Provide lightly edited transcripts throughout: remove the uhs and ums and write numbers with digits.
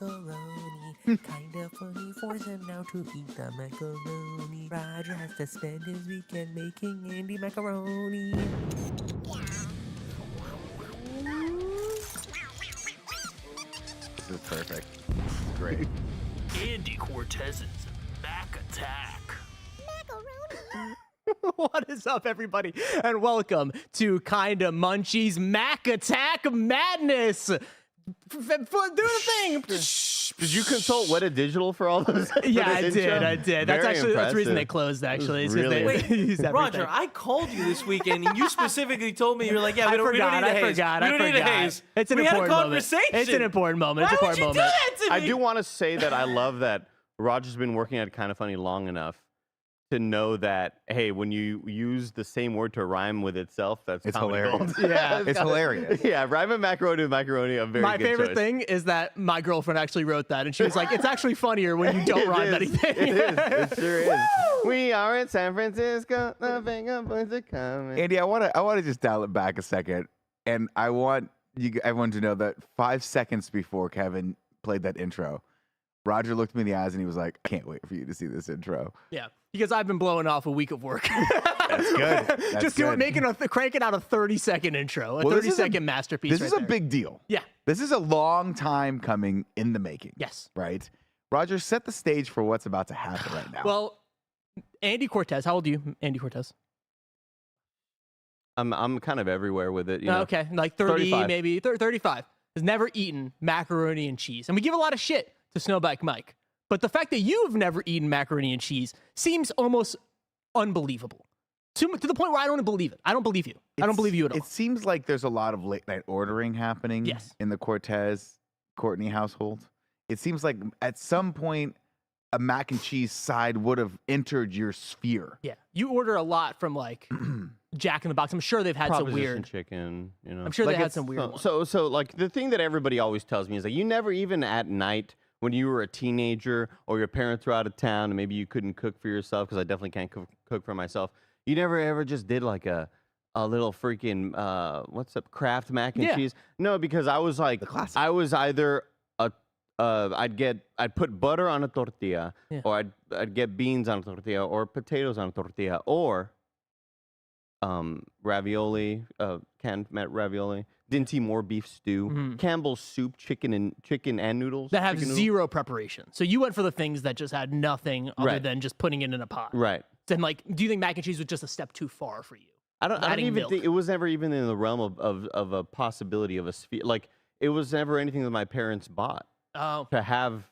macaroni. Kinda funny, force him now to eat the macaroni. Roger has to spend his weekend making Andy macaroni. This is perfect. Great. Andy Cortez's Mac Attack. What is up, everybody, and welcome to Kinda Munchies Mac Attack Madness. Do the thing. Did you consult Weta Digital for all those? Yeah, I did. That's the reason they closed. Actually, it's 'cause Really? they Wait, use everything. Roger, I called you this weekend, and you specifically told me you're like, yeah, we don't need a haze. I We don't need a forgot. haze. It's an We had a important moment. conversation. It's an important moment. Why It's an would you important moment. do that to me? I do want to say that I love that Roger's been working at KindaFunny long enough to know that, hey, when you use the same word to rhyme with itself, that's It's comedy hilarious. gold. Yeah. It's hilarious. Yeah, rhyming macaroni with macaroni, a very My good favorite choice. thing is that my girlfriend actually wrote that, and she was like, "It's actually funnier when you don't It rhyme is. anything." It is. It sure is. We are in San Francisco. The finger points are coming. Andy, I want to just dial it back a second, and I want everyone to know that 5 seconds before Kevin played that intro, Roger looked me in the eyes and he was like, "I can't wait for you to see this intro." Yeah, because I've been blowing off a week of work. That's good. That's Just good. cranking out a 30-second intro, a Well, this is a- 30-second masterpiece. This right is a there. big deal. Yeah. This is a long time coming in the making. Yes. Right? Roger, set the stage for what's about to happen right now. Well, Andy Cortez, how old are you, Andy Cortez? I'm kind of everywhere with it. You know? Okay, like 30, 35. maybe 35. Has never eaten macaroni and cheese, and we give a lot of shit to Snowbike Mike. But the fact that you've never eaten macaroni and cheese seems almost unbelievable. To the point where I don't believe it. I don't believe you. I don't believe you at all. It seems like there's a lot of late night ordering happening Yes. in the Cortez Courtney household. It seems like at some point a mac and cheese side would have entered your sphere. Yeah, you order a lot from like Jack in the Box. I'm sure they've had some Proposition weird. chicken. You know. I'm sure Like, they had it's some weird. ones. So like the thing that everybody always tells me is that you never even at night when you were a teenager or your parents were out of town and maybe you couldn't cook for yourself, because I definitely can't cook for myself. You never ever just did like a little freaking what's up Kraft mac and Yeah. cheese. No, because I was like classic. I was either I'd put butter on a tortilla, Yeah. or I'd get beans on a tortilla, or potatoes on a tortilla, or ravioli, canned ravioli, Dinty Moore beef stew, Campbell's soup, chicken and noodles that have chicken noodles. zero preparation. So you went for the things that just had nothing other Right. than just putting it in a pot. Right. Then, like, do you think mac and cheese was just a step too far for you? I don't Adding even milk. think it was never even in the realm of a possibility of a sphere. Like it was never anything that my parents bought Oh, to have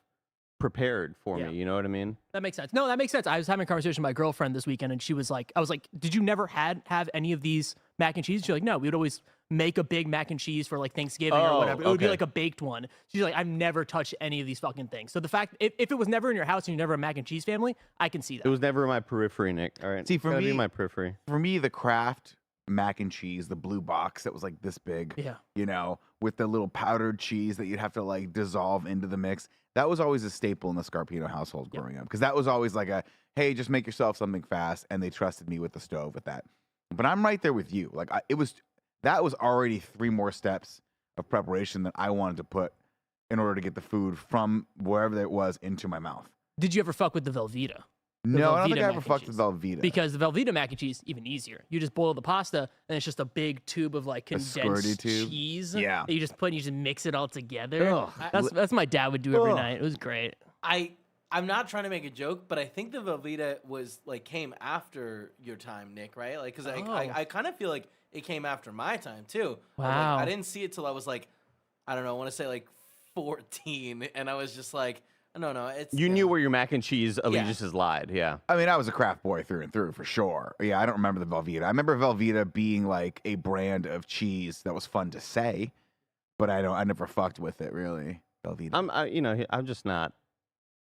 prepared for Yeah. me. You know what I mean? that makes sense. No, that makes sense. I was having a conversation with my girlfriend this weekend, and she was like, I was like, did you never have any of these mac and cheese? She's like, no, we would always make a big mac and cheese for like Thanksgiving or Oh, whatever. It would be okay. like a baked one. She's like, I've never touched any of these fucking things. So the fact, if it was never in your house and you're never a mac and cheese family, I can see that. It was never in my periphery, Nick. All right. See, for Gotta be me- my periphery. For me, the Kraft mac and cheese, the blue box that was like this big, Yeah. you know, with the little powdered cheese that you'd have to like dissolve into the mix. That was always a staple in the Scarpino household growing up, because that was always like a, hey, just make yourself something fast, and they trusted me with the stove with that. But I'm right there with you. Like that was already 3 more steps of preparation that I wanted to put in order to get the food from wherever it was into my mouth. Did you ever fuck with the Velveeta? No, I don't think Velveeta I ever mac and fucked with cheese. Velveeta. Because the Velveeta mac and cheese, even easier. You just boil the pasta, and it's just a big tube of like squirty condensed tube? cheese. Yeah. That you just put, and you just mix it all together. Ugh. That's my dad would do every Ugh. night. It was great. I'm not trying to make a joke, but I think the Velveeta was like came after your time, Nick, right? Like, because Oh. I kind of feel like it came after my time too. Wow. I didn't see it till I was like, I don't know, I want to say like 14, and I was just like, no, it's You knew where your mac and cheese Yeah. allegiances lied. Yeah. I mean, I was a Kraft boy through and through for sure. Yeah, I don't remember the Velveeta. I remember Velveeta being like a brand of cheese that was fun to say, but I never fucked with it really. Velveeta. I'm just not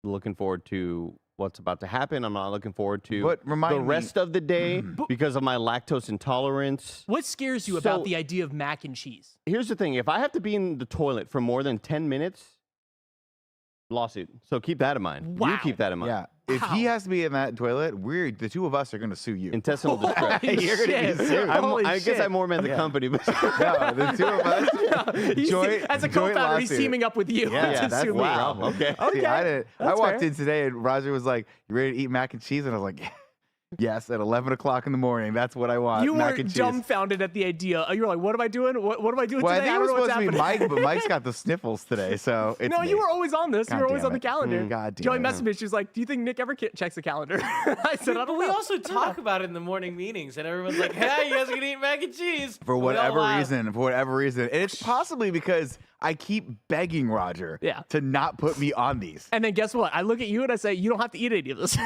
looking forward to what's about to happen. I'm not looking forward to But remind the me- rest of the day because of my lactose intolerance. What scares you So- about the idea of mac and cheese? Here's the thing: if I have to be in the toilet for more than 10 minutes, lawsuit. So keep that in mind. Wow. You keep that in mind. Yeah. If he has to be in that toilet, the two of us are going to sue you. Intestinal distress. Holy You're gonna be shit. sued. Holy I guess shit. I more meant the company, but No, the two of us. As a joint co-founder, he's lawsuit. teaming up with you. Yeah, to that's sue me. wow. Okay. See, I Okay, walked that's fair. in today and Roger was like, "You ready to eat mac and cheese?" And I was like, "Yes." At 11 o'clock in the morning, that's what I want. You mac were and cheese. dumbfounded at the idea. You were like, "What am I doing? What am I doing Well, I today?" think it was don't know what's supposed to be happening." Mike, but Mike's got the sniffles today, so it's No, me. you were always on this. You God were always damn on the it. calendar. God damn Joey it. messaged me. She was like, "Do you think Nick ever checks the calendar?" I said, "I But don't we know." also talk about it in the morning meetings, and everyone's like, "Hey, you guys are gonna eat mac and cheese." For And we all whatever laugh. reason, and it's possibly because I keep begging Roger Yeah. to not put me on these. And then guess what? I look at you and I say, "You don't have to eat any of this.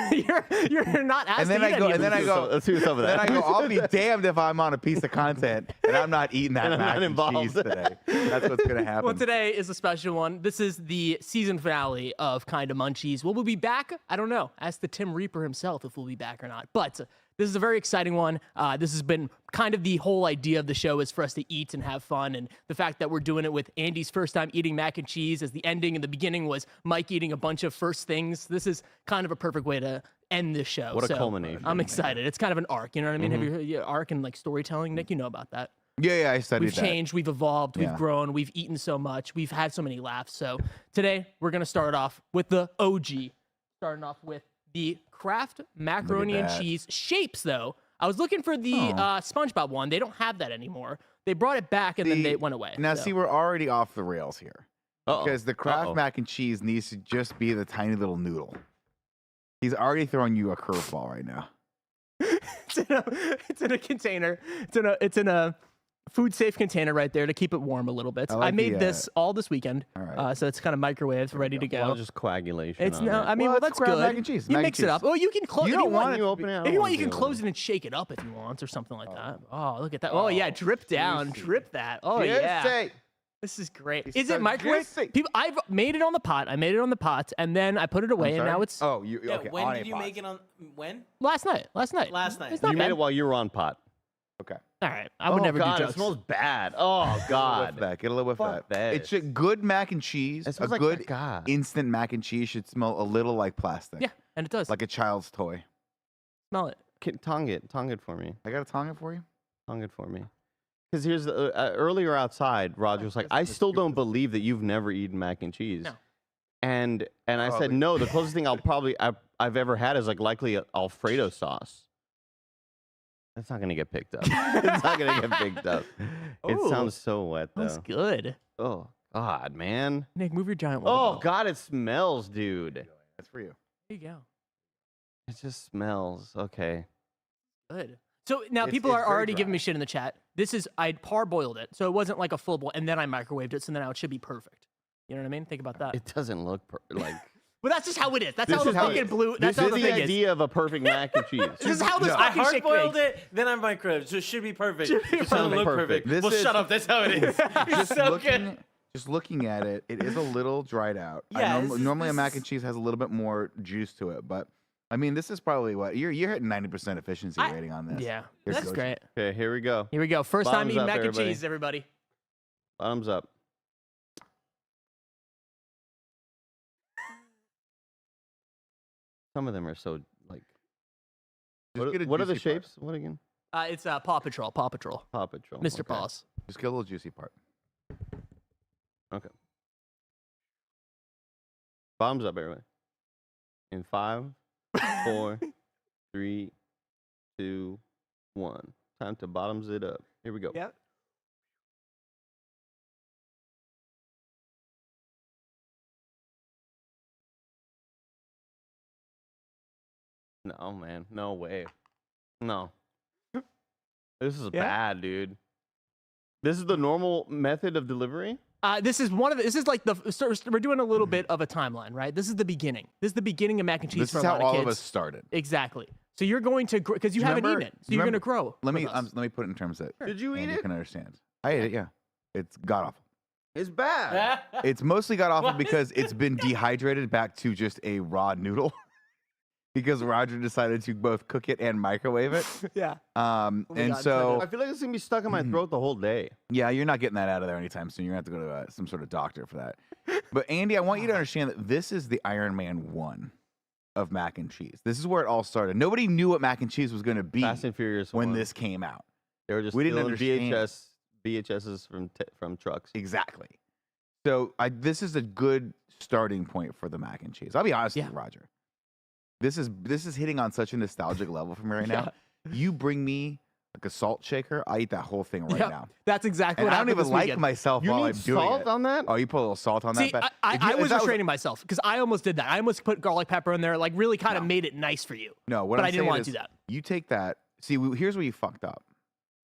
you're not asked And then to I eat go, any of and then this." I go, Let's do some of then that. I go, I'll be damned if I'm on a piece of content and I'm not eating that And I'm mac not and involved. cheese today. That's what's gonna happen. Well, today is a special one. This is the season finale of Kinda Munchies. Will we be back? I don't know. Ask the Tim Reaper himself if we'll be back or not. But this is a very exciting one. This has been kind of the whole idea of the show is for us to eat and have fun. And the fact that we're doing it with Andy's first time eating mac and cheese as the ending and the beginning was Mike eating a bunch of first things. This is kind of a perfect way to end this show. What a So, culmination. I'm excited. It's kind of an arc. You know what I mean? Have you heard arc and like storytelling? Nick, you know about that. yeah, I studied We've that. changed, we've evolved, we've Yeah. grown, we've eaten so much, we've had so many laughs. So today we're gonna start off with the OG, starting off with the Kraft macaroni and that. cheese shapes. Though I was looking for the SpongeBob one, they don't have that anymore. They brought it back and then they went away. Now, so. see, we're already off the rails here Uh-oh. because the Kraft Uh-oh. mac and cheese needs to just be the tiny little noodle. He's already throwing you a curveball right now. it's in a container. It's in a food safe container right there to keep it warm a little bit. I I, like made the, this all this weekend, all right. so it's kind of microwaved, ready to A lot go. of just coagulation. It's on no, it. I mean, Well, well, it's that's Kraft good. mac and cheese, You mac and mix it cheese. up. Oh, you can close. You if don't you want want it you open it. I If don't you wanna want, you can deal close with it and shake it up if you want, or something like that. Oh, look at that. Oh yeah, drip down, juicy. drip that. Oh yeah, Juicy. this is great. It's Is so it microwave? juicy. People, I've made it on the pot. I made it on the pot, and then I put it away, and sorry? now it's Oh, you Yeah, okay? when on did a you pot. make it on? When? last night. Last night. Last night. It's not You bad. made it while you were on pot. Okay. All right, I would never God, do it jokes. smells bad. Oh God. Get a little whiff Fuck of that. It's a this. good mac and cheese. It A smells like good caca. instant mac and cheese should smell a little like plastic. Yeah, and it does. Like a child's toy. Smell it. Tongue it for me. I got a tongue it for you. Tongue it for me. Because here's the earlier outside, Roger was like, "I still don't believe that you've never eaten mac and cheese." No. And I Oh, said, but- "No, the closest thing I've ever had is like likely Alfredo sauce." That's not gonna get picked up. It's not gonna get picked up. It Ooh. sounds so wet That's though. good. Oh God, man. Nick, move your giant water Oh bottle. God, it smells, dude. That's for you. There you go. It just smells. Okay. Good. So now It's- people it's are very already giving dry. me shit in the chat. This is I parboiled it, so it wasn't like a full boil, and then I microwaved it, so now it should be perfect. You know what I mean? Think about that. It doesn't look like. Well, that's just how it is. That's This how the is how fucking it- blue. That's This how is the the thing is. idea of a perfect mac and cheese. This is how this No. I fucking shit hard-boiled makes. it, then I microwaved, so it should be perfect. Should be It doesn't look perfect. perfect. This Well, is- shut up. That's how it is. It's Just so looking, good. just looking at it, it is a little dried out. Yeah, this is- Normally a this mac is- and cheese has a little bit more juice to it, but I mean, this is probably what you're hitting 90% efficiency rating on this. Yeah, Here's that's Goji. great. Okay, here we go. Here we go. First time Bottoms eating up, mac and everybody. cheese, everybody. Bottoms up. Some of them are so like. Just get a What are the juicy part. shapes? What again? It's Paw Patrol. Paw Patrol. Paw Patrol. Mr. Okay. Paws. Just get a little juicy part. Okay. Bottoms up, everybody. In 5, 4, 3, 2, 1. Time to bottoms it up. Here we go. Yep. No, man. No way. No. This is Yeah? bad, dude. This is the normal method of delivery? This is one of the, this is like the so we're doing a little bit of a timeline, right? This is the beginning. This is the beginning of mac and cheese This for is a how lot of all kids. of us started. Exactly. So you're going to because you haven't Remember- eaten it, so you're going to remember- grow. Let with me us. let me put it in terms that Did you eat Andy it? can understand. I ate it. Yeah, it's god awful. It's bad. It's mostly got awful What? because it's been dehydrated back to just a raw noodle. Because Roger decided to both cook it and microwave it. Yeah. And God, so I feel like it's going to be stuck in my throat the whole day. yeah, you're not getting that out of there anytime soon. You're gonna have to go to some sort of doctor for that. But Andy, I want you to understand that this is the Iron Man 1. of mac and cheese. This is where it all started. Nobody knew what mac and cheese was going to be Fast and Furious when 1. this came out. They were just we didn't stealing understand. VHSs from trucks. Exactly. So this is a good starting point for the mac and cheese. I'll be honest with Yeah. you, Roger. This is hitting on such a nostalgic level for me right now. You bring me like a salt shaker, I eat that whole thing right Yep. now. That's exactly And what I don't happened even this like weekend. myself You while need I'm doing salt it. on that? Oh, you put a little salt on See, that? But I if you- if was that restraining myself because I almost did that. I almost put garlic pepper in there, like really kind of No. made it nice for you. No, what but I'm I didn't saying want is to do that. You take that. See, here's where you fucked up.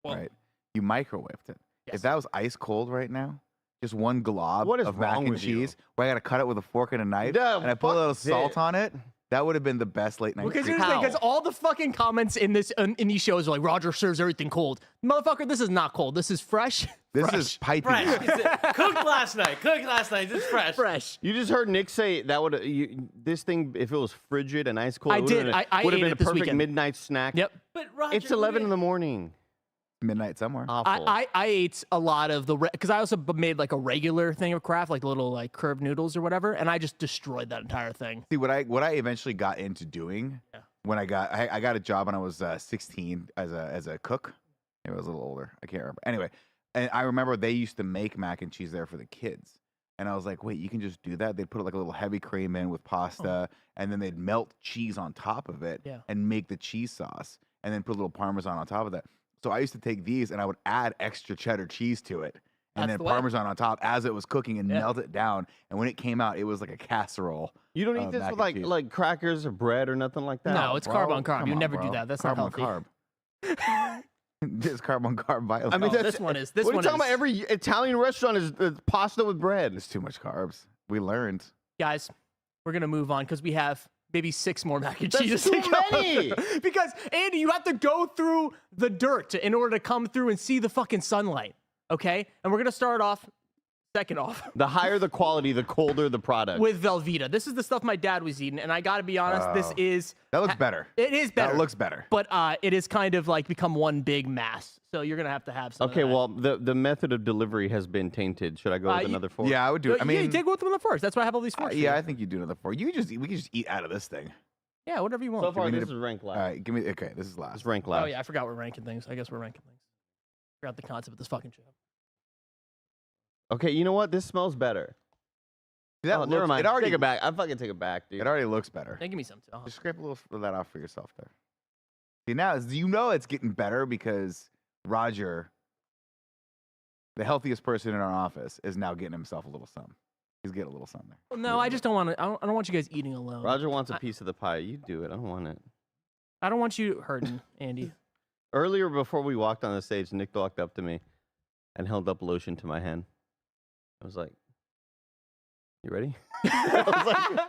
Well, Right? You microwaved it. Yes. If that was ice cold right now, just one glob What is of mac wrong and with you? cheese, where I got to cut it with a fork and a knife, Yeah, and I put a fuck little salt this. on it, that would have been the best late night. Because treat. here's the thing, How? because all the fucking comments in these shows are like Roger serves everything cold. Motherfucker, this is not cold. This is fresh. This fresh. is piping. Fresh. hot. Cooked last night. Cooked last night. It's fresh. fresh. You just heard Nick say that would this thing, if it was frigid and ice cold, I it would've did. been a- I would have ate been it a this perfect weekend. midnight snack. Yep. But Roger, It's 11 in the morning. Midnight somewhere. Awful. I ate a lot of the because I also made like a regular thing of Kraft, like the little like curved noodles or whatever, and I just destroyed that entire thing. See what I eventually got into doing Yeah. when I got a job when I was 16 as a cook. Maybe I was a little older. I can't remember. Anyway, and I remember they used to make mac and cheese there for the kids. And I was like, wait, you can just do that? They'd put like a little heavy cream in with pasta, and then they'd melt cheese on top of it Yeah. and make the cheese sauce, and then put a little Parmesan on top of that. So I used to take these and I would add extra cheddar cheese to it, and That's then the way. Parmesan on top as it was cooking and Yeah. melt it down. And when it came out, it was like a casserole. You don't eat this mac with and cheese. like crackers or bread or nothing like that? No, it's Bro, carb on carb. come You on, never do bro. that. That's carb not healthy. on carb. This carb on carb violence. I mean, Oh, that's- this one is. This what are one you talking is. about? Every Italian restaurant is pasta with bread. It's too much carbs. We learned. Guys, we're gonna move on because we have maybe 6 more mac and That's cheese too to go. many. Because Andy, you have to go through the dirt in order to come through and see the fucking sunlight. Okay, and we're gonna start off. Second off, The higher the quality, the colder the product. with Velveeta. This is the stuff my dad was eating, and I gotta be honest, this Oh. is That looks better. it is better. That looks better. but it is kind of like become one big mass. So you're gonna have to have some. Okay, of that. well, the method of delivery has been tainted. Should I go with you- another fork? Yeah, I would do it. I mean, you did go with them the first. That's why I have all these forks. for yeah, you. I think you do another 4. We can just eat out of this thing. Yeah, whatever you want. So far, we need this to- is ranked All last. right, give me. Okay, this is last. It's ranked Oh last. yeah, I forgot we're ranking things. I guess we're ranking things. Forgot the concept of this fucking show. Okay, you know what? This smells better. That Oh, never looks- mind. It already, Take it back. I fucking take it back, dude. It already looks better. Hey, give me some too. Just scrape a little of that off for yourself there. See, now you know it's getting better because Roger, the healthiest person in our office, is now getting himself a little some. He's getting a little some there. Well, no, I just don't want to. I don't want you guys eating alone. Roger wants a piece of the pie. You do it. I don't want it. I don't want you hurting, Andy. Earlier, before we walked on the stage, Nick walked up to me and held up lotion to my hand. I was like, "You ready?" I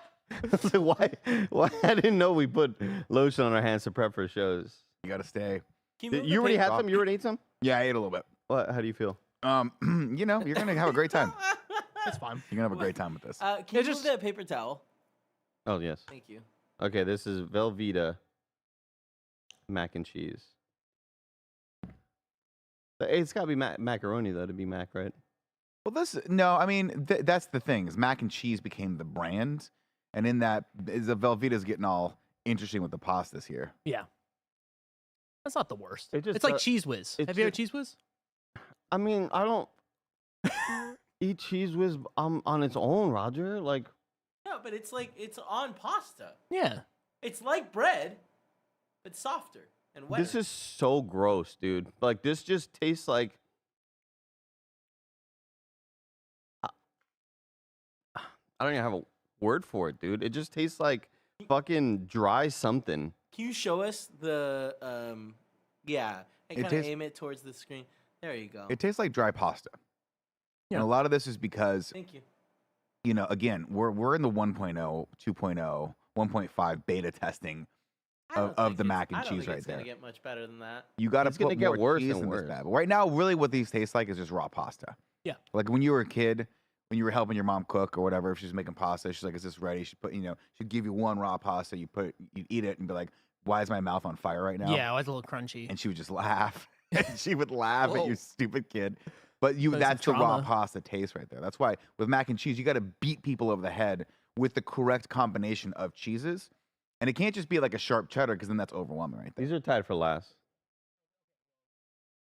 was like, "Why? I didn't know we put lotion on our hands to prep for shows." You got to stay. Can move You the already paper? had some. You already ate some. Yeah, I ate a little bit. What? How do you feel? You know, you're gonna have a great time. That's fine. You're gonna have a great time with this. Can It you just- move that paper towel? Oh yes. Thank you. Okay, this is Velveeta mac and cheese. It's got to be macaroni though to be mac, right? Well, no, I mean that's the thing. Is mac and cheese became the brand, and in that, is the Velveeta's getting all interesting with the pastas here. Yeah. That's not the worst. It just, It's like Cheese Whiz. it Have you had just- Cheese Whiz? I mean, I don't eat cheese whiz on its own, Roger. Like, No, but it's like it's on pasta. Yeah. It's like bread, but softer and wetter. this is so gross, dude. Like, this just tastes like. I don't even have a word for it, dude. It just tastes like fucking dry something. Can you show us the yeah, and It kind of tastes- aim it towards the screen? There you go. It tastes like dry pasta. Yeah. And a lot of this is because, Thank you. you know, again, we're in the 1.0, 2.0, 1.5 beta testing. I don't of think the it's- mac and I don't cheese think right it's gonna there. get much better than that. You got to It's gonna put get more worse cheese and in worse. this bad. But right now, really, what these taste like is just raw pasta. Yeah. Like when you were a kid, when you were helping your mom cook or whatever, if she's making pasta, she's like, "Is this ready?" She'd put, she'd give you one raw pasta. You'd eat it and be like, "Why is my mouth on fire right now?" Yeah, it was a little crunchy. And she would just laugh. And she would laugh at Whoa. you, stupid kid. But There's that's the some raw trauma. pasta taste right there. That's why with mac and cheese, you got to beat people over the head with the correct combination of cheeses And it can't just be like a sharp cheddar because then that's overwhelming right there. These are tied for last.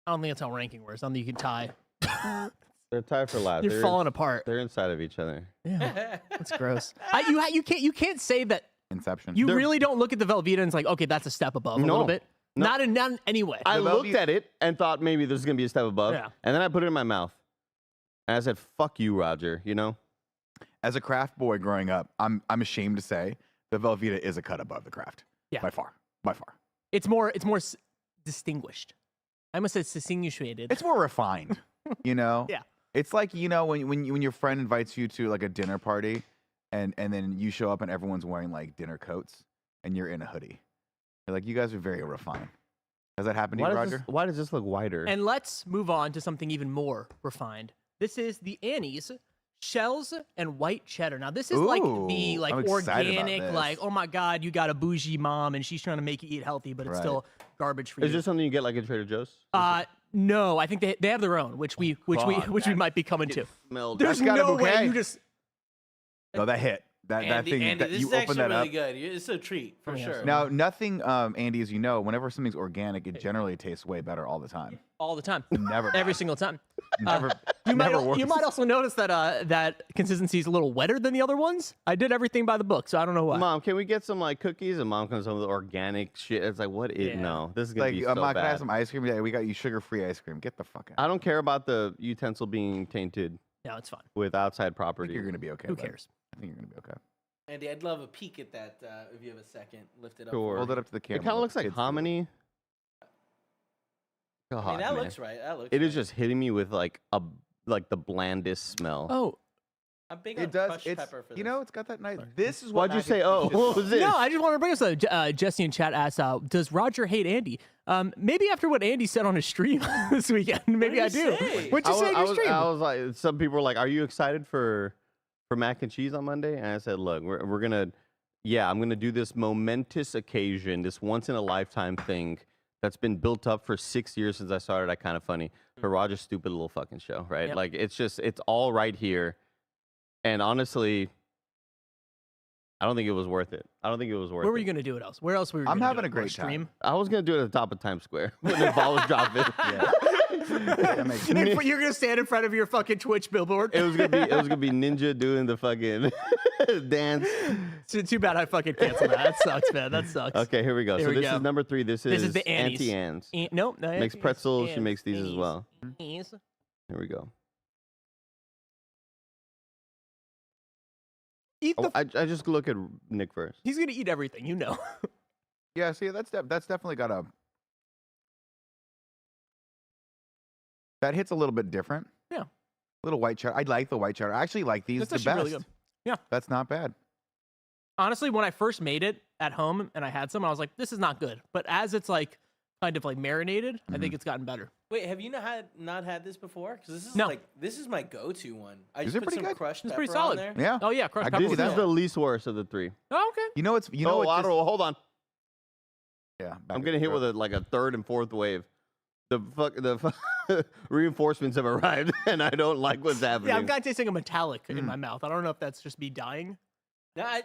I don't think that's how ranking works. I don't think you can tie. They're tied for last. You're falling apart. They're inside of each other. Yeah, that's gross. You can't say that. Inception. You really don't look at the Velveeta and it's like, okay, that's a step above a little bit. No. Not in any way. I looked at it and thought maybe there's gonna be a step above. Yeah. And then I put it in my mouth. And I said, fuck you, Roger, you know? As a Kraft boy growing up, I'm ashamed to say the Velveeta is a cut above the Kraft. Yeah. By far. By far. It's more distinguished. I almost said distinguished. It's more refined, you know? Yeah. It's like, you know, when your friend invites you to like a dinner party and then you show up and everyone's wearing like dinner coats and you're in a hoodie. You're like, you guys are very refined. Has that happened to you, Roger? Why does this look whiter? And let's move on to something even more refined. This is the Annie's shells and white cheddar. Now this is like the Ooh, I'm excited about organic, this. like, oh my God, you got a bougie mom and she's trying to make you eat healthy, but it's Right. still garbage for you. Is this something you get like at Trader Joe's? No, I think they have their own, which we might be coming to. Smelled. There's got a no way bouquet. you just. No, that hit. That thing Andy, that this you is open actually that really up. good. It's a treat for Yeah, sure. Now, nothing, Andy, as you know, whenever something's organic, it generally tastes way better all the time. All the time, Never every bad. single time. Never, You never might, works. you might also notice that that consistency is a little wetter than the other ones. I did everything by the book, so I don't know why. Mom, can we get some like cookies? And mom comes home with organic shit. It's like, what is Yeah. no? This is gonna Like, be so Mom, can I have bad. some ice cream? Yeah, we got you sugar-free ice cream. Get the fuck out. I don't care about the utensil being tainted No, it's fine. with outside I think property. you're gonna be okay. Who bud. cares? I think you're gonna be okay. Andy, I'd love a peek at that if you have a second. Lift it up. Sure. Hold it up to the camera. It kind of let looks the like kids see it. hominy. I God, mean, that man. looks right. That looks. It is right. just hitting me with like the blandest smell. Oh I'm big on It does. crushed It's pepper for you this. know, it's got that nice. This is what. Why'd you mac say? and Oh, cheese is what was called. this? no, I just want to bring us up. Jesse in chat asked, "Does Roger hate Andy?" Maybe after what Andy said on his stream this weekend, maybe I did do. he say? What'd you say in your stream? I was like, some people were like, "Are you excited for mac and cheese on Monday?" And I said, "Look, we're gonna, yeah, I'm gonna do this momentous occasion, this once in a lifetime thing that's been built up for 6 years since I started at KindaFunny for Roger's stupid little fucking show, right? Yep. Like it's all right here, and honestly, I don't think it was worth it. I don't think it was worth Where were it. you gonna do it else? Where else were you? I'm gonna having do a it? great Our stream. I was gonna do it at the top of Times Square when the ball was dropping. Yeah. That makes sense. You're gonna stand in front of your fucking Twitch billboard. It was gonna be Ninja doing the fucking dance. Too bad I fucking canceled that. That sucks, man. That sucks. Okay, here we go. Here So we this go. is number 3. This is the Annie's. Auntie Anne's. Nope. Makes pretzels. She makes these as well. Annie's. Here we go. Eat Oh, the. I just look at Nick first. He's gonna eat everything, you know. Yeah, see, that's definitely got a. That hits a little bit different. Yeah. Little white cheddar. I like the white cheddar. I actually like these That's the actually best. really good. Yeah. That's not bad. Honestly, when I first made it at home and I had some, I was like, "This is not good." But as it's like kind of like marinated, I think it's gotten better. Wait, have you not had this before? Because this is No. like this is my go-to one. I Is just it put pretty some good? crushed It's pepper pretty on solid. there. Yeah. Oh yeah, crushed I pepper. agree was with This is that. the least worst of the 3. Oh, okay. You know what's you know Oh, what I this- don't know. Hold on. Yeah. back I'm in getting the hit with throat. like a 3rd and 4th wave. The reinforcements have arrived, and I don't like what's happening. Yeah, I'm kind of tasting a metallic in my mouth. I don't know if that's just me dying. Nah,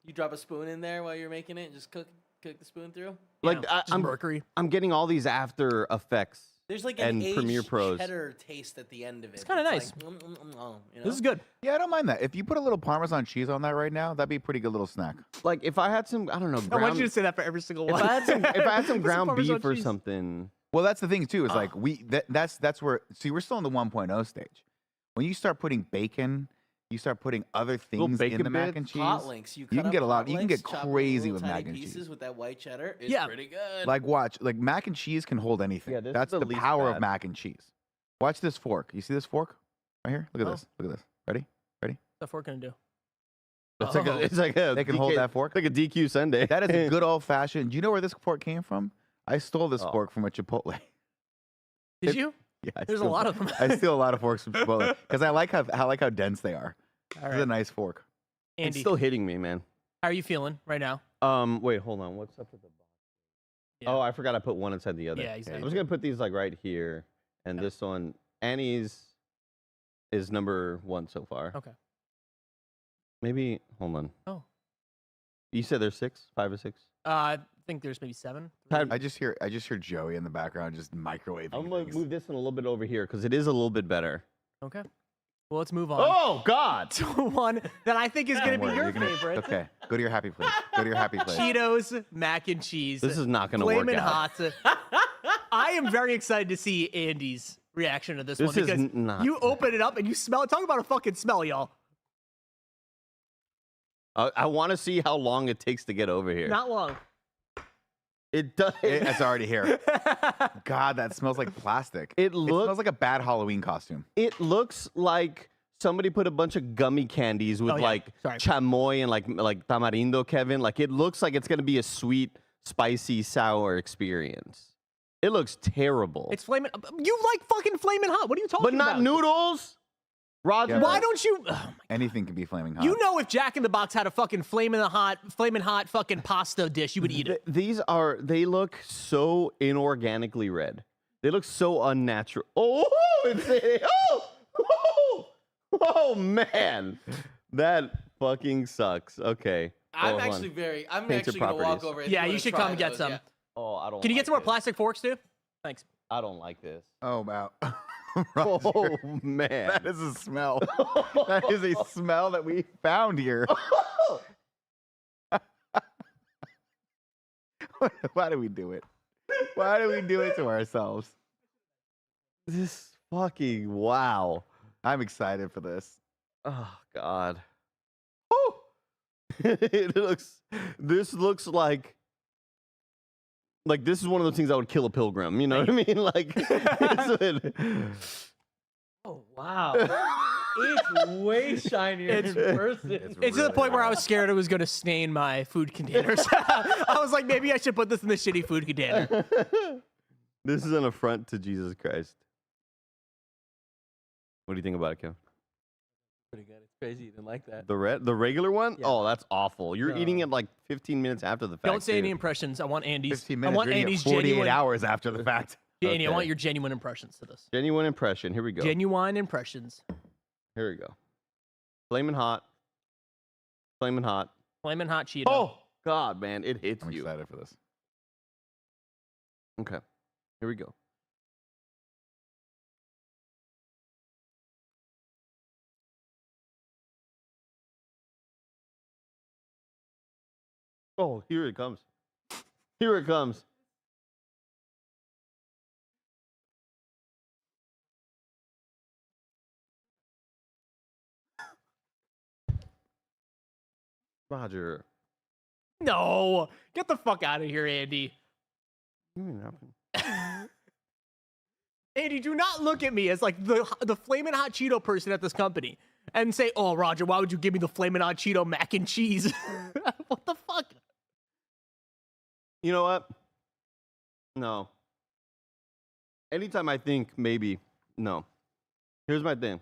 you drop a spoon in there while you're making it, and just cook the spoon through. like You know, I, just I'm mercury. I'm getting all these after effects. There's like And an Premiere aged Pros. cheddar taste at the end of it. It's kinda nice. Like, you know? This is good. Yeah, I don't mind that. If you put a little Parmesan cheese on that right now, that'd be a pretty good little snack. Like if I had some, I don't know, I want ground, you to say that for every single if one. I had some, if I had some ground Parmesan beef or cheese. something. Well, that's the thing too. Is like that's where. See, we're still in the 1.0 stage. When you start putting bacon, you start putting other things in bacon the mac bits, and cheese. Pot links. You can cut get up a lot. pot You can links, get chop them crazy little with tiny mac and pieces cheese. with that white cheddar. It's Yeah. pretty good. Like watch, like mac and cheese can hold anything. Yeah, this is that's the the least power of bad. mac and cheese. Watch this fork. You see this fork right here? Look at Oh. this. Look at this. Ready? What's that fork gonna do? It's like Oh. it's like a They can DK hold that fork. It's like a DQ Sunday. That is a good old fashioned. Do you know where this fork came from? I stole this Oh. fork from a Chipotle. Did you? Yeah, I There's a steal- lot of them. I steal a lot of forks from Chipotle because I like how dense they are. All This is a right, nice fork. It's Andy, still hitting me, man. how are you feeling right now? Wait, hold on. What's up with the box? Yeah. Oh, I forgot I put one inside the other. Yeah, I'm exactly. just gonna put these like right here, and this one, Annie's, is number 1 so far. Okay. Maybe hold on. Oh. You said there's 5 or 6. I think there's maybe 7. Pat, I just hear Joey in the background just microwaving. I'm gonna things. move this one a little bit over here because it is a little bit better. Okay. Well, let's move on Oh God! to one that I think is going to Don't be worry, your you're gonna- favorite. Okay, go to your happy place. Go to your happy place. Cheetos, mac and cheese. This is not gonna work Flamin' out. hot. I am very excited to see Andy's reaction to this This one is because not. you open it up and you smell it. Talk about a fucking smell, y'all. I want to see how long it takes to get over here. Not long. It does. It's already here. God, that smells like plastic. It smells looks. like a bad Halloween costume. It looks like somebody put a bunch of gummy candies with Oh, yeah. like Sorry. chamoy and like tamarindo, Kevin. Like it looks like it's gonna be a sweet, spicy, sour experience. It looks terrible. It's flaming. You like fucking flaming hot. What are you talking but about? not noodles. Roger. Yeah, Why don't you? Oh my, Anything can be flaming hot. you know, if Jack in the Box had a fucking flaming hot fucking pasta dish, you would eat it. They look so inorganically red. They look so unnatural. Oh, oh man, that fucking sucks. Okay. I'm Hold on. actually I'm Painted actually gonna walk properties. over. And Yeah, do you a should try come of get those, some. yeah. Oh, I don't. Can you get like some more this. plastic forks, too? Thanks. I don't like this. Oh wow. Oh Roger, man. that is a smell. That is a smell that we found here. Why do we do it? Why do we do it to ourselves? This fucking wow. I'm excited for this. Oh God. Oh. This looks like this is one of those things that would kill a pilgrim. You know what I mean? Like. Oh wow, it's way shinier It's- in person. It's to the really point where I bad. was scared it was going to stain my food containers. I was like, maybe I should put this in the shitty food container. This is an affront to Jesus Christ. What do you think about it, Kim? Pretty good. It's crazy you didn't like that. The regular one? Yeah. Oh, that's awful. You're eating No. it like 15 minutes after the fact. Don't say any too. impressions. I want Andy's. 15 I minutes. want you're eating it Andy's 48 genuine. hours after the fact. Andy, I want Okay. your genuine impressions to this. Genuine impression. Here we go. Genuine impressions. Here we go. Flamin' hot. Flamin' hot. Flamin' hot Cheeto. Oh God, man, it hits I'm you. excited for this. Okay, here we go. Oh, here it comes. Here it comes. Roger. No, get the fuck out of here, Andy. What do you mean nothing? Andy, do not look at me as like the flamin' hot Cheeto person at this company and say, "Oh, Roger, why would you give me the flamin' hot Cheeto mac and cheese?" What the fuck? You know what? No. Anytime I think maybe, no. Here's my thing.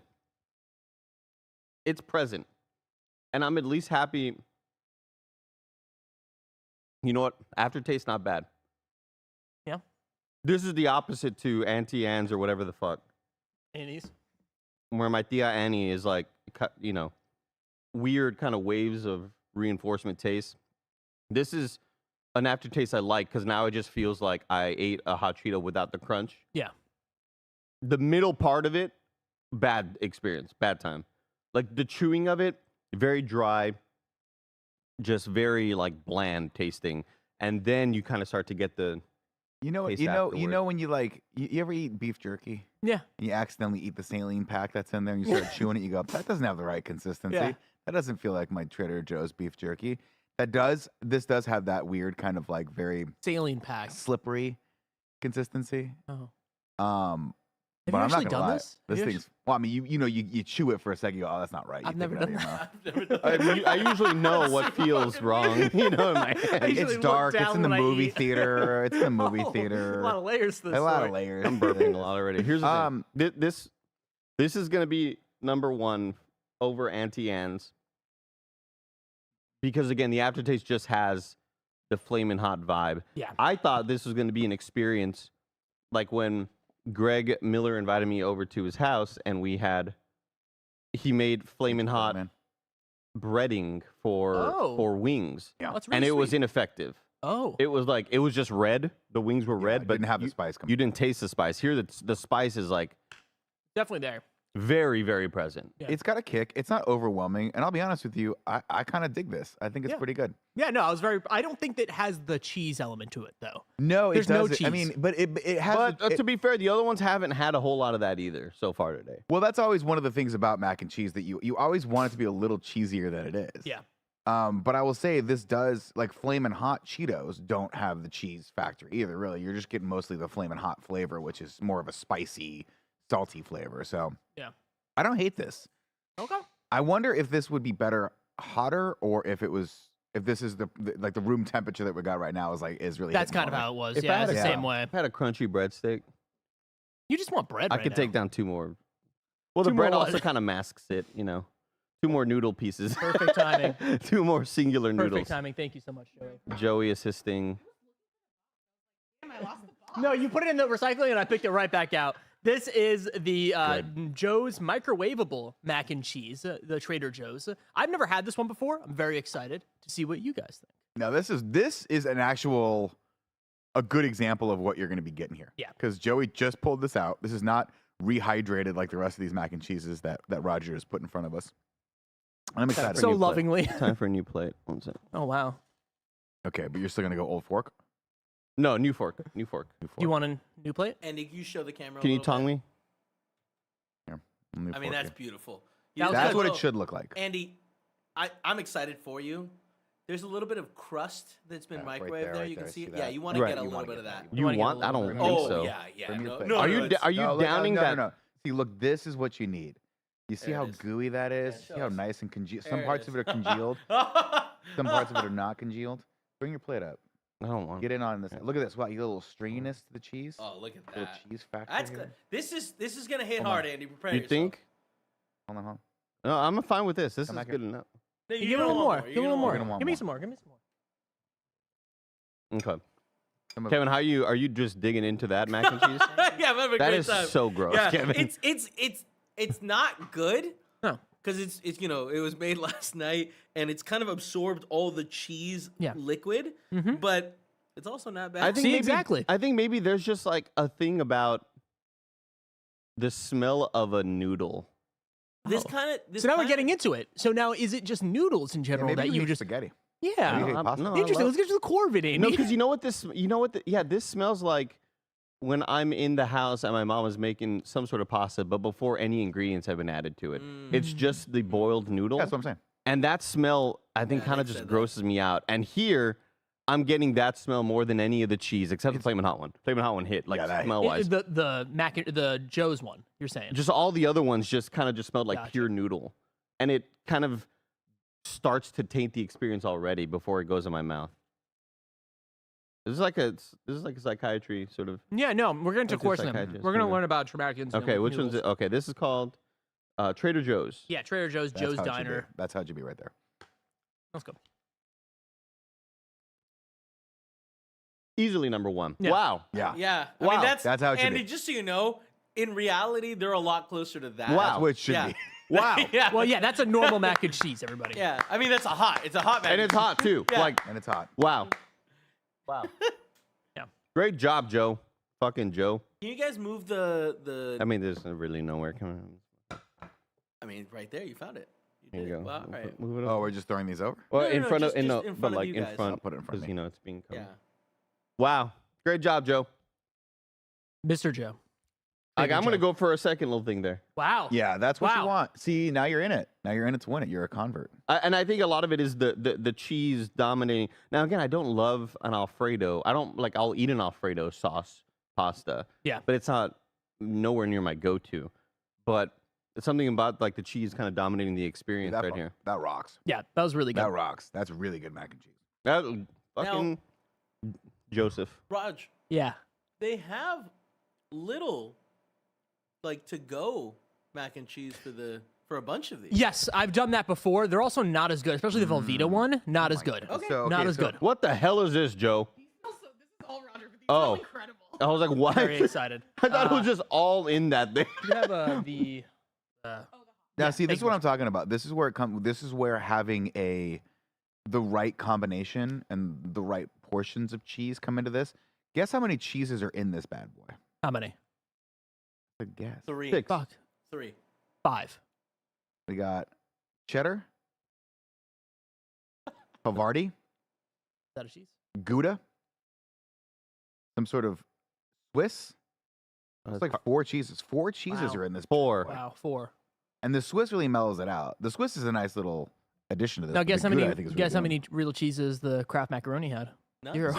It's present. And I'm at least happy. You know what? Aftertaste, not bad. Yeah. This is the opposite to Auntie Anne's or whatever the fuck. Andy's. Where my tia Annie is like, you know, weird kind of waves of reinforcement taste. This is an aftertaste I like because now it just feels like I ate a hot Cheeto without the crunch. Yeah. The middle part of it, bad experience, bad time. Like the chewing of it, very dry, just very like bland tasting. And then you kind of start to get the You know, Taste you afterward. know when you like, you ever eat beef jerky? Yeah. And you accidentally eat the saline pack that's in there, and you start chewing it. You go, that doesn't have the right consistency. Yeah. That doesn't feel like my Trader Joe's beef jerky. That does. This does have that weird kind of like very Saline pack. slippery consistency. Oh. But you I'm actually not gonna done lie. this? This Have you thing's. Well, I mean, you know, you chew it for a second. You go, oh, that's not right. You I've take never it out of done your mouth. I've never done that. I usually know what feels wrong, you know, in my head. I usually It's look dark. It's down in the when I movie eat. theater. It's in the movie Oh, theater. A lot of layers to this A lot story. of layers. I'm burping a lot already. Here's the thing. This is going to be number one over Auntie Anne's. Because, again, the aftertaste just has the flamin' hot vibe. Yeah. I thought this was going to be an experience like when Greg Miller invited me over to his house and he made flamin' hot man. breading for wings, Yeah. That's really and it was sweet. ineffective. Oh. It was just red. The wings were red, it but didn't have the spice come. you didn't taste the spice. Here, the spice is like Definitely there. very, very present. Yeah. It's got a kick. It's not overwhelming, and I'll be honest with you, I kind of dig this. I think it's Yeah. pretty good. Yeah, no, I don't think that has the cheese element to it though. No, There's it no doesn't. I cheese. mean, but it has. But it- to be fair, the other ones haven't had a whole lot of that either so far today. well, that's always one of the things about mac and cheese that you always want it to be a little cheesier than it is. Yeah. But I will say this does, like, Flamin' Hot Cheetos don't have the cheese factor either, really. You're just getting mostly the Flamin' Hot flavor, which is more of a spicy, salty flavor. So Yeah. I don't hate this. Okay. I wonder if this would be better hotter, or if this is the room temperature that we got right now is really. That's hitting kind of home. how it was. If I Yeah, had it's the a- same way. I've had a crunchy breadstick. You just want bread. I right could now. take down 2 more. Well, Two the more bread what? also kind of masks it, 2 more noodle pieces. Perfect timing. 2 more singular Perfect noodles. timing. Thank you so much, Joey. Joey assisting. No, you put it in the recycling and I picked it right back out. This is the Joe's microwavable mac and cheese, the Trader Joe's. I've never had this one before. I'm very excited to see what you guys think. Now this is a good example of what you're going to be getting here. Yeah. Because Joey just pulled this out. This is not rehydrated like the rest of these mac and cheeses that Roger has put in front of us. I'm excited. So new plate. lovingly. Time for a new plate. 1 second. Oh, wow. Okay, but you're still going to go old fork? No, new fork. New fork. New fork. You want a new plate? Andy, can you show the camera? Can a you little tongue bit? me? New I mean, fork that's here. beautiful. That was That's good. what it should look like. Andy, I'm excited for you. There's a little bit of crust that's been Yeah, right microwaved there, there. right You can there. see See it. Yeah, that? you want to Right. get a You little wanna bit get of that. that. You wanna get a want? I little don't bit think of Oh so. yeah. Bring me a No, plate. no, Are no, you it's- are you No, downing no, that? No. See, look, this is what you need. You see There how it is. gooey that is? Yeah, See show how us. nice and congealed? There Some it parts of is. it are congealed. Some parts of it are not congealed. Bring your plate up. I don't want. Get in on this. Look at this. Wow, you got a little stringiness to the cheese. Oh, look at little that. cheese factor That's here. good. This is gonna hit Hold on. hard, Andy. Prepare You yourself. think? Hold on, hold on. No, I'm fine with this. This Come is back good enough. No, Give you're me a gonna little want more. You're Give me a little gonna more. You're gonna want Give me more. some more. Give me some more. Okay. Some of- Kevin, are you just digging into that mac and cheese? yeah, I'm having a That great is time. so gross, Yeah, Kevin. it's not good. No. Because it's it was made last night and it's kind of absorbed all the cheese Yeah. liquid, Mhm. but it's also not bad. I think See, maybe, exactly. I think maybe there's just like a thing about the smell of a noodle. this Oh. kind of. So now we're getting into it. So now is it just noodles in Yeah, general maybe that we you hate just spaghetti. Yeah. Maybe hate pasta. I Interesting. love- Let's get to the core of it, Andy. No, because you know what this smells like when I'm in the house and my mom is making some sort of pasta, but before any ingredients have been added to it. It's just the boiled noodle. That's what I'm saying. And that smell, I think, Yeah, kind of Nick just said that. grosses me out. And here, I'm getting that smell more than any of the cheese, except the Flamin' Hot one. Flamin' Hot one hit, like Yeah, that hit. smell wise. the Joe's one, you're saying. Just all the other ones just kind of just smelled like Gotcha. pure noodle, and it kind of starts to taint the experience already before it goes in my mouth. This is like a psychiatry sort of. Yeah, no, we're going to What's course your them. psychiatrist? We're going to Okay. learn about traumatic incident. Okay, with which one's it? noodles. Okay, this is called Trader Joe's. Yeah, Trader Joe's, That's Joe's how it should be. Diner. That's how it should be right there. Let's go. Easily number 1. Yeah. Wow. Yeah. Yeah, I Wow, mean that's that's how it should Andy, be. just so you know, in reality, they're a lot closer to that. Wow. That's what it should Yeah. be. Wow. yeah. Well, yeah, that's a normal mac and cheese, everybody. Yeah. I mean, it's a hot mac And it's cheese. hot too. Yeah. Like, And it's hot. wow. Wow. Yeah. Great job, Joe. Fucking Joe. Can you guys move the? I mean, there's really nowhere coming. I mean, right there, you found it. Here you did. go. Well, all right. Move it Oh, over. we're just throwing these over? Well, No, in no, front just of, in no, front but of like you in guys. front, I'll put it in front of because me. it's being covered. Yeah. Wow, great job, Joe. Mr. Joe. Like, Trader I'm gonna Joe. go for a second little thing there, Wow. Yeah, that's what Wow. you want. See, now you're in it. Now you're in it to win it. You're a convert. and I think a lot of it is the cheese dominating. Now again, I don't love an Alfredo. I don't like. I'll eat an Alfredo sauce pasta. Yeah. but it's not nowhere near my go-to. But it's something about like the cheese kind of dominating the experience That, right here. that rocks. Yeah, that was really good. That rocks. That's really good mac and cheese. That fucking Joseph. Raj, Yeah. they have little, like to go mac and cheese for a bunch of these. Yes, I've done that before. They're also not as good, especially the Velveeta one. Not as good. Okay. So, Not as so- good. What the hell is this, Joe? Also, this is all Roger, but these Oh. are incredible. I was like, what? Very excited. I thought it was just all in that thing. You have the Now, Yeah, see, this thank is you what much. I'm talking about. This is where This is where having the right combination and the right portions of cheese come into this. Guess how many cheeses are in this bad boy? How many? Good guess. 3. 6. Fuck. 3. 5. We got cheddar, Havarti, Is that a cheese? Gouda, some sort of Swiss. It's like 4 cheeses. 4 cheeses Wow. are in this. 4. bad boy. Wow, 4. And the Swiss really mellows it out. The Swiss is a nice little addition to this. Now but guess the how many. Gouda, I think, is really Guess how good. many real cheeses the Kraft macaroni had? None? 0.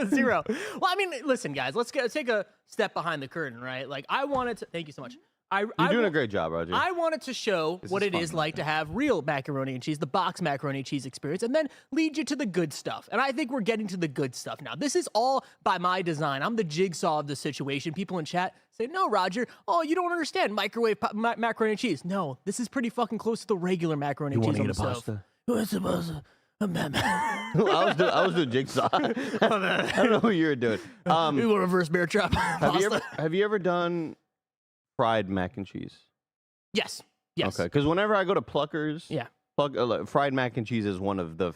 0. Well, I mean, listen, guys. Let's take a step behind the curtain, right? Like, I wanted to. Thank you so much. You're doing a great job, Roger. I wanted to show This what is it fun, is though. like to have real macaroni and cheese, the box macaroni and cheese experience, and then lead you to the good stuff. And I think we're getting to the good stuff now. This is all by my design. I'm the jigsaw of the situation. People in chat say, no, Roger, oh, you don't understand microwave macaroni and cheese. No, this is pretty fucking close to the regular macaroni and cheese on the stove. What's the pasta? I was doing jigsaw. I don't know what you were doing. You want reverse bear trap? Have you ever done fried mac and cheese? Yes. Yes. Okay, because whenever I go to Pluckers, Yeah. Fried mac and cheese is one of the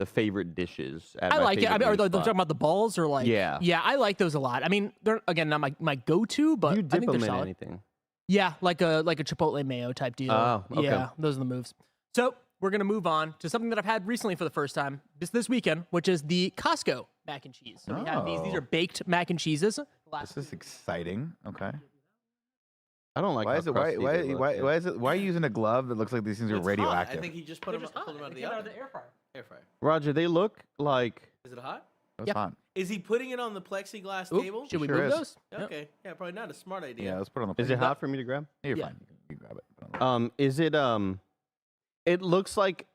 favorite dishes. At I my like it. I favorite mean, are wing they spot. talking about the balls or like? Yeah. Yeah, I like those a lot. I mean, they're again not my go-to, but Do you I dip think they're them in solid. anything? Yeah, like a Chipotle mayo type deal. Oh, okay. Yeah, those are the moves. So we're gonna move on to something that I've had recently for the first time this weekend, which is the Costco mac and cheese. So we have these. These Oh. are baked mac and cheeses. This is exciting. Okay. I don't like. Why how is it? crusty they look. Why is it? Why are you using a glove that looks like these things are It's hot. radioactive? I think he just pulled them out of the oven. air fryer. Air fryer. Roger, they look like. Is it hot? That's Yep. hot. Is he putting it on the plexiglass Ooh, table? should we Sure move is. those? Yep. Okay. Yeah, probably not a smart idea. Yeah, let's put it on the. Is plate. it hot for me to grab? You're Yeah. fine. You can grab it. Put it on the- Is it It looks like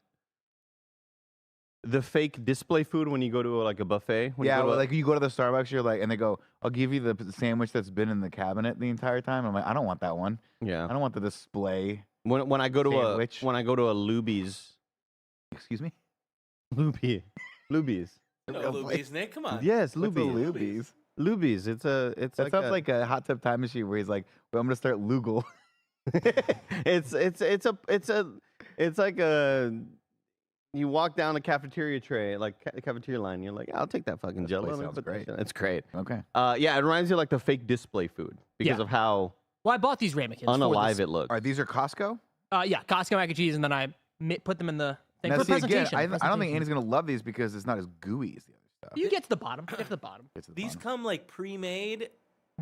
the fake display food when you go to like a buffet. When Yeah, you go to well, a- like you go to the Starbucks, you're like, and they go, "I'll give you the sandwich that's been in the cabinet the entire time." I'm like, I don't want that one. yeah. I don't want the display. When I go to Sandwich. a Luby's. Excuse me. Luby's. No, Luby's, Nick. Come on. Yes, What's a Luby's. Luby's? Luby's. It's That sounds like a hot tub time machine where he's like, "Well, I'm gonna start Lugal." it's like a. You walk down the cafeteria tray, like cafeteria line. You're like, I'll take that fucking Jello. place Let me sounds put that great. shit-" It's great. Okay. Yeah, it reminds you of like the fake display food because Yeah. of how Well, I bought these ramekins. unalive for it looks. All right, these are Costco. this. Yeah, Costco mac and cheese, and then I put them in the thing Now, for see, again, presentation. I don't think presentation. Andy's gonna love these because it's not as gooey as the other stuff. You get to the bottom. Get to the bottom. Get to the These bottom. come like pre-made,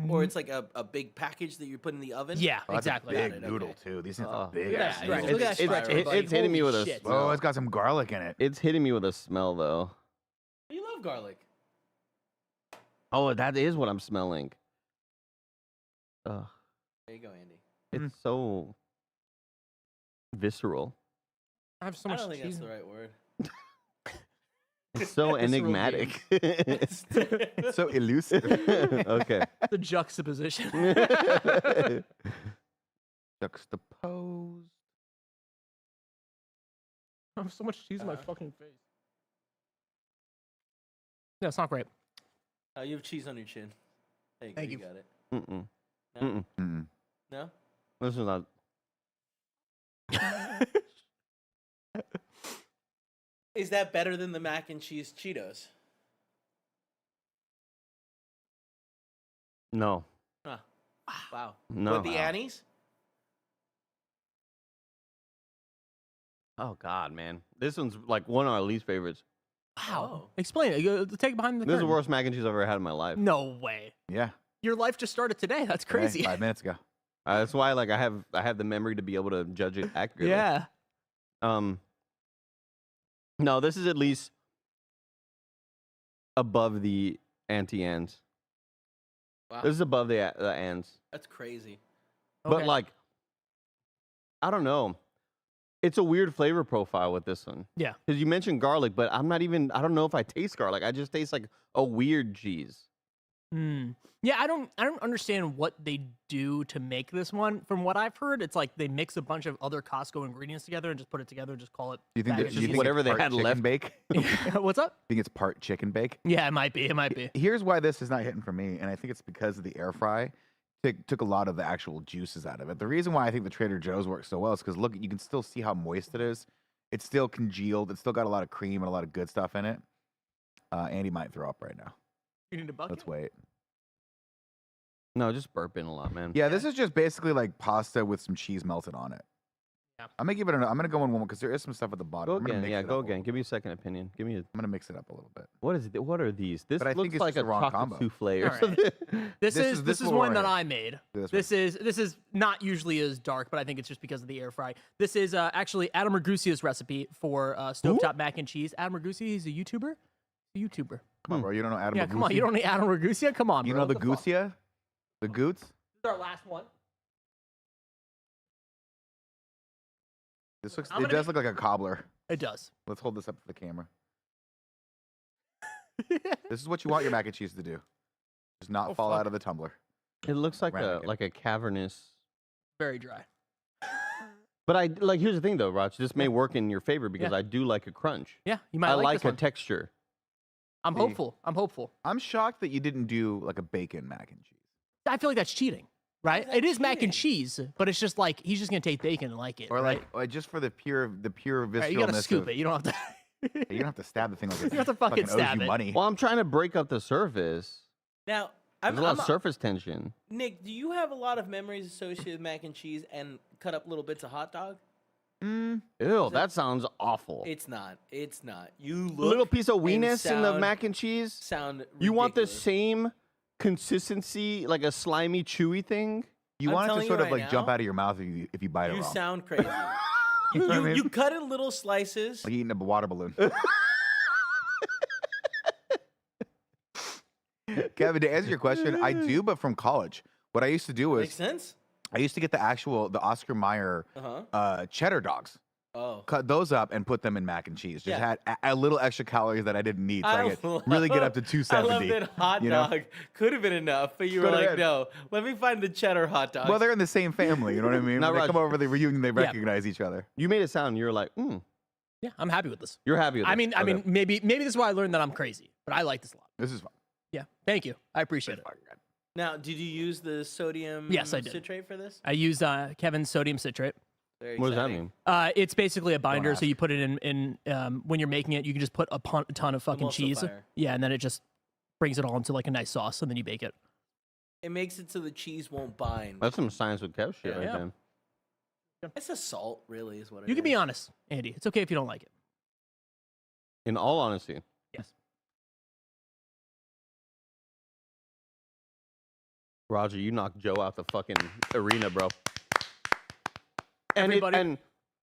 or it's like a big package that you put in the oven. Yeah, Oh, that's exactly. a big Got it, noodle okay. too. These things Oh. are big. Look at ass that Yeah, stretch. noodles. Look at that it's- stretch, everybody. it's hitting me Holy with a shit. smell. Oh, it's got some garlic in it. It's hitting me with a smell though. You love garlic. Oh, that is what I'm smelling. Ugh, There you go, Andy. it's so visceral. I have so I much don't think cheese. that's the right word. It's so Visceral enigmatic. It's so elusive. Okay. The juxtaposition. Juxtaposed. I have so much cheese in my fucking face. No, it's not great. You have cheese on your chin. There you go. Thank You you. got it. Mm-mm. No? Mm-mm. Mm-mm. No? This is not. Is that better than the mac and cheese Cheetos? No. Huh. Wow. No. With the Annies? Oh God, man, this one's like one of our least favorites. Wow. Oh. Explain it. Take it behind the This is the curtain. worst mac and cheese I've ever had in my life. No way. Yeah. Your life just started today. That's crazy. Right, 5 minutes ago. That's why, like, I have the memory to be able to judge it accurately. Yeah. No, this is at least above the anti-ans. Wow. This is above the ants. That's crazy. But Okay. like, I don't know. It's a weird flavor profile with this one. Yeah. Because you mentioned garlic, but I don't know if I taste garlic. I just taste like a weird cheese. Mm. Yeah, I don't understand what they do to make this one. From what I've heard, it's like they mix a bunch of other Costco ingredients together and just put it together and just call it. Do you think mac that and do you cheese. think Whatever it's they part had chicken left. bake? What's up? Think it's part chicken bake? Yeah, it might be. It might be. Here's why this is not hitting for me, and I think it's because of the air fry. took a lot of the actual juices out of it. The reason why I think the Trader Joe's works so well is because look, you can still see how moist it is. It's still congealed. It's still got a lot of cream and a lot of good stuff in it. Andy might throw up right now. You need a bucket. Let's wait. No, just burping a lot, man. Yeah, this is just basically like pasta with some cheese melted on it. Yeah. I'm gonna give it. I'm gonna go in one because there is some stuff at the bottom. Go I'm gonna again. mix Yeah, it go up a again. little Give me a second opinion. Give me a. I'm gonna mix it up a little bit. What is it? What are these? This But I think looks it's like just a the wrong chocolate combo. souffle or All right. something. This This is is one right that here. I made. Do This is not usually as dark, but I think it's just because of the air fry. This is actually Adam Ragusia's recipe for stovetop mac and cheese. Adam Ragusia, he's a YouTuber. Come on, bro. You don't know Adam. Yeah, come on. You don't need Adam Ragusia? Come on, You bro. know the What fuck? Gusia? The Goots? This is our last one. This looks. I'm It gonna does look like a cobbler. It does. Let's hold this up to the camera. This is what you want your mac and cheese to do. Just not Oh, fall fuck. out of the tumbler. It looks like Ramekin. a cavernous. Very dry. But I like. Here's the thing, though, Raj. This may work in your favor because Yeah. I do like a crunch. Yeah, you might I like like this a one. texture. I'm See. hopeful. I'm hopeful. I'm shocked that you didn't do like a bacon mac and cheese. I feel like that's cheating, right? that It is mac and cheating? cheese, but it's just like he's just gonna take bacon and like it. Or right? like just for the pure visceralness. Right, you gotta scoop of, it. You don't have to. You don't have to stab the thing like You it have to fucking owes stab you it. money. Well, I'm trying to break up the surface. Now, There's a lot of surface tension. Nick, do you have a lot of memories associated with mac and cheese and cut up little bits of hot dog? Ew, that- that sounds awful. It's not. It's not. You A look little piece of and weenus in the sound- mac and cheese. Sound You want the ridiculous. same consistency, like a slimy, chewy thing? You I'm want it telling to you sort of right like jump now, out of your mouth if you bite it You wrong. sound crazy. You know what I mean? You cut in little slices. Like eating a water balloon. Kevin, to answer your question, I do, but from college. What I used to do was Makes sense. I used to get the Oscar Mayer Uh-huh. cheddar dogs. Oh. Cut those up and put them in mac and cheese. Just Yeah. had a little extra calories that I didn't need, so I could really get up to I 270. love that hot you know? dog could have been enough, but you were Could have like, been. no, let me find the cheddar hot dog. Well, they're in the same family. You know what I mean? Now, When they Raj- come over for the reunion, they recognize each other. You made it sound. You're like, Yeah, I'm happy with this. you're happy with I it. mean, Okay. maybe this is why I learned that I'm crazy, but I like this a lot. This is fun. Yeah, thank you. I appreciate it. Now, did you use the sodium Yes, I did. citrate for this? I use Kevin's sodium citrate. Very What does that exciting. mean? It's basically a binder, so ask. you put it in when you're making it. You can just put a ton of fucking cheese. Emulsifier. Yeah, and then it just brings it all into like a nice sauce, and then you bake it. It makes it so the cheese won't bind. That's some science with Kev shit right Yeah. then. It's a salt, really, is what it is. You can be honest, Andy. It's okay if you don't like it. In all honesty. Yes. Roger, you knocked Joe out the fucking arena, bro. And, Everybody- and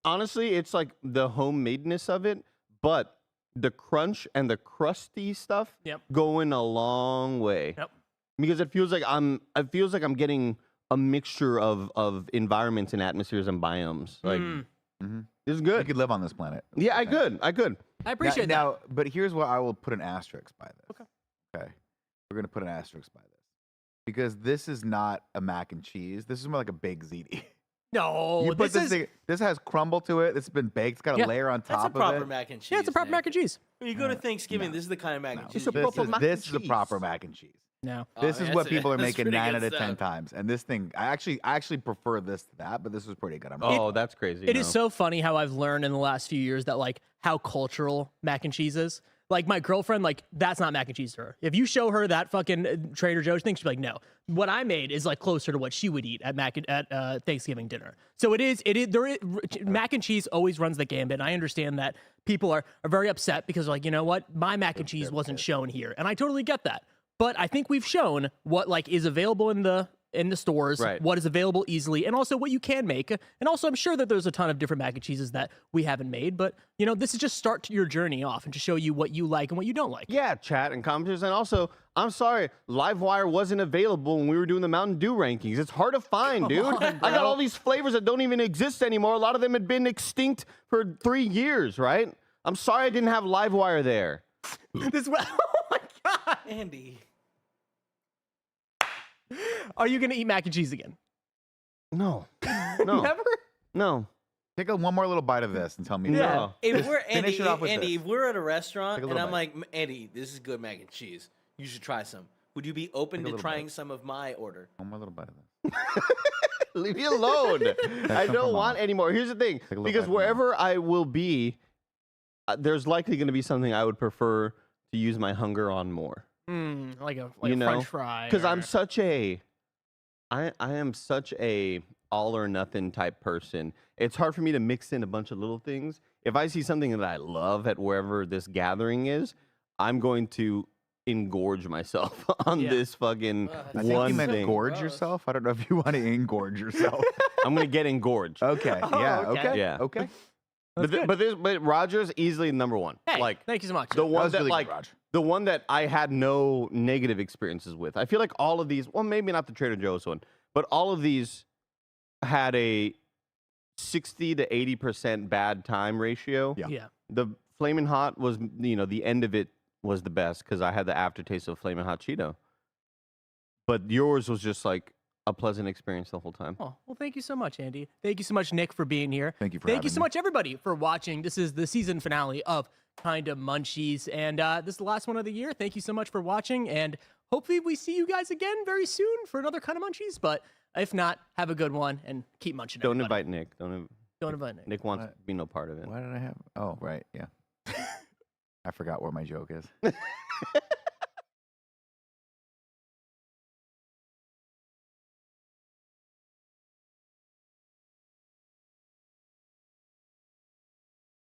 honestly, it's like the homemadeness of it, but the crunch and the crusty stuff Yep. going a long way. Yep. Because it feels like I'm getting a mixture of environments and atmospheres and biomes. Like Mhm. this is You good. could live on this planet. Yeah, I Okay. could. I could. I appreciate that. Now, but here's what I will put an asterisk by this. Okay. Okay. We're gonna put an asterisk by this because this is not a mac and cheese. This is more like a baked ziti. No, you put this is thing. This has crumble to it. This has been baked. It's got a Yeah. layer on That's top a proper of it. mac and cheese. yeah, it's a proper Nick. mac and cheese. When you go to No. Thanksgiving, No. this is the kind of mac No. and It's cheese. a proper mac This and is the proper cheese. mac and cheese. No. Oh, This is yeah, what that's- people are that's making pretty 9 good out of 10 stuff. times. And this thing, I actually prefer this to that, but this was pretty good. I'm Oh, that's crazy. It is so funny how I've learned in the last few years that like how cultural mac and cheese is. Like my girlfriend, like that's not mac and cheese to her. If you show her that fucking Trader Joe's thing, she'd be like, no. What I made is like closer to what she would eat at Thanksgiving dinner. So mac and cheese always runs the gambit. And I understand that people are very upset because they're like, you know what, my mac and cheese wasn't shown here, and I totally get that. But I think we've shown what like is available in the stores, Right. what is available easily, and also what you can make. And also, I'm sure that there's a ton of different mac and cheeses that we haven't made. But you know, this is just start your journey off and to show you what you like and what you don't like. Yeah, chat and comments. And also, I'm sorry, Livewire wasn't available when we were doing the Mountain Dew rankings. It's hard to find, dude. I got all these flavors that don't even exist anymore. A lot of them had been extinct for 3 years, right? I'm sorry I didn't have Livewire there. This oh my god! Andy. Are you gonna eat mac and cheese again? No. No. Never. No. Take one more little bite of this and tell me. Yeah. No. If we're Finish Andy, it off with Andy, this. if we're at a restaurant Take a and little I'm bite. like, Andy, this is good mac and cheese. You should try some. Would you be open Take a to little trying bite. some of my order? One more little bite of this. Leave me alone. I come don't from want Mom. any more. Here's the thing, a little because bite from wherever I will be, there's likely going to be something I would prefer to use my hunger on more. Like a You know, French fry. Because I'm or- such a, I am such a all or nothing type person. It's hard for me to mix in a bunch of little things. If I see something that I love at wherever this gathering is, I'm going to engorge myself on Yeah. this fucking I I think one you meant thing. gorge Gross. yourself. I don't know if you want to engorge yourself. I'm going to get engorged. Okay. Oh, Yeah. okay. Okay. Yeah. Okay. That's good. But Rogers easily number one. Hey, Like thank you so much. the one was that really good, like Raj. the one that I had no negative experiences with. I feel like all of these, well, maybe not the Trader Joe's one, but all of these had a 60 to 80% bad time ratio. Yeah. Yeah. The Flamin' Hot was, the end of it was the best because I had the aftertaste of Flamin' Hot Cheeto. But yours was just like a pleasant experience the whole time. Oh, well, thank you so much, Andy. Thank you so much, Nick, for being here. Thank you for Thank having you so me. much, everybody, for watching. This is the season finale of Kinda Munchies, and this is the last one of the year. Thank you so much for watching, and hopefully we see you guys again very soon for another Kinda Munchies. But if not, have a good one and keep munching. Don't everybody. invite Nick. Don't invite Nick. Nick wants What? to be no part of it. Why did I have? Oh, right. Yeah. I forgot where my joke is.